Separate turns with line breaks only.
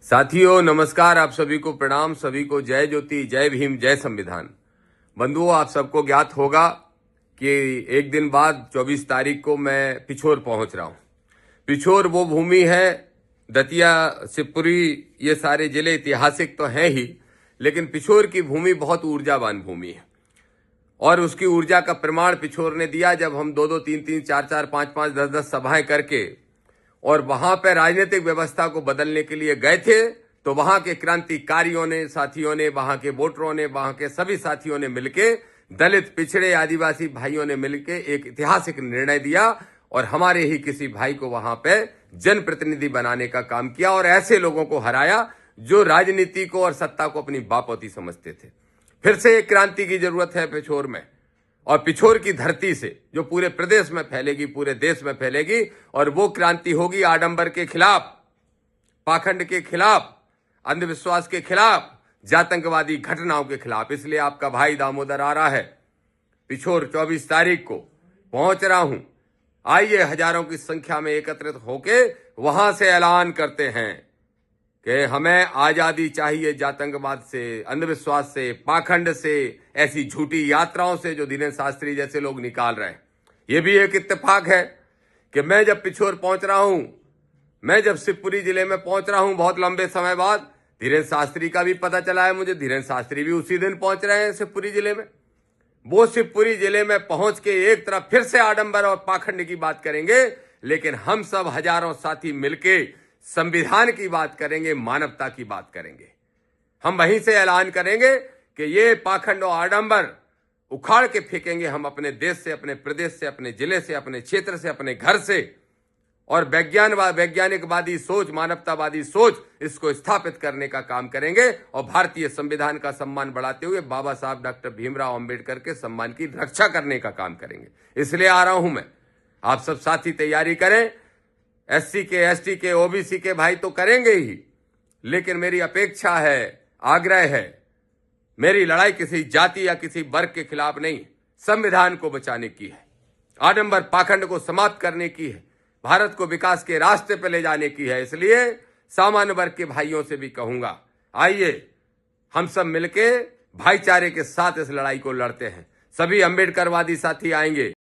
साथियों नमस्कार, आप सभी को प्रणाम, सभी को जय ज्योति, जय भीम, जय संविधान। बंधुओं, आप सबको ज्ञात होगा कि एक दिन बाद 24 तारीख को मैं पिछोर पहुंच रहा हूं। पिछोर वो भूमि है, दतिया, शिवपुरी, ये सारे जिले ऐतिहासिक तो हैं ही, लेकिन पिछोर की भूमि बहुत ऊर्जावान भूमि है और उसकी ऊर्जा का प्रमाण पिछोर ने दिया जब हम 2-2, 3-3, 4-4, 5-5, 10-10 सभाएं करके और वहां पर राजनीतिक व्यवस्था को बदलने के लिए गए थे। तो वहां के क्रांतिकारियों ने, साथियों ने, वहां के वोटरों ने, वहां के सभी साथियों ने मिलके, दलित, पिछड़े, आदिवासी भाइयों ने मिलके एक ऐतिहासिक निर्णय दिया और हमारे ही किसी भाई को वहां पे जनप्रतिनिधि बनाने का काम किया और ऐसे लोगों को हराया जो राजनीति को और सत्ता को अपनी बापौती समझते थे। फिर से एक क्रांति की जरूरत है पिछोर में, और पिछोर की धरती से जो पूरे प्रदेश में फैलेगी, पूरे देश में फैलेगी। और वो क्रांति होगी आडंबर के खिलाफ, पाखंड के खिलाफ, अंधविश्वास के खिलाफ, जातंकवादी घटनाओं के खिलाफ। इसलिए आपका भाई दामोदर आ रहा है पिछोर 24 तारीख को, पहुंच रहा हूं। आइए हजारों की संख्या में एकत्रित होके वहां से ऐलान करते हैं कि हमें आजादी चाहिए जातंकवाद से, अंधविश्वास से, पाखंड से, ऐसी झूठी यात्राओं से जो धीरेन्द्र शास्त्री जैसे लोग निकाल रहे हैं। यह भी एक इत्तेफाक है कि मैं जब पिछोर पहुंच रहा हूं, मैं जब शिवपुरी जिले में पहुंच रहा हूं बहुत लंबे समय बाद, धीरेन्द्र शास्त्री का भी पता चला है मुझे, धीरेन्द्र शास्त्री भी उसी दिन पहुंच रहे हैं शिवपुरी जिले में। वो शिवपुरी जिले में पहुंच के एक तरफ फिर से आडंबर और पाखंड की बात करेंगे, लेकिन हम सब हजारों साथी मिलके संविधान की बात करेंगे, मानवता की बात करेंगे। हम वहीं से ऐलान करेंगे कि ये पाखंड और आडंबर उखाड़ के फेंकेंगे हम अपने देश से, अपने प्रदेश से, अपने जिले से, अपने क्षेत्र से, अपने घर से, और वैज्ञानिकवादी सोच, मानवतावादी सोच, इसको स्थापित करने का काम करेंगे और भारतीय संविधान का सम्मान बढ़ाते हुए बाबा साहब डॉक्टर भीमराव अंबेडकर के सम्मान की रक्षा करने का काम करेंगे। इसलिए आ रहा हूं मैं। आप सब साथी तैयारी करें। एससी के, एसटी के, ओबीसी के भाई तो करेंगे ही, लेकिन मेरी अपेक्षा है, आग्रह है, मेरी लड़ाई किसी जाति या किसी वर्ग के खिलाफ नहीं, संविधान को बचाने की है, आडंबर पाखंड को समाप्त करने की है, भारत को विकास के रास्ते पर ले जाने की है। इसलिए सामान्य वर्ग के भाइयों से भी कहूंगा, आइए हम सब मिलके भाईचारे के साथ इस लड़ाई को लड़ते हैं। सभी अंबेडकरवादी साथी आएंगे।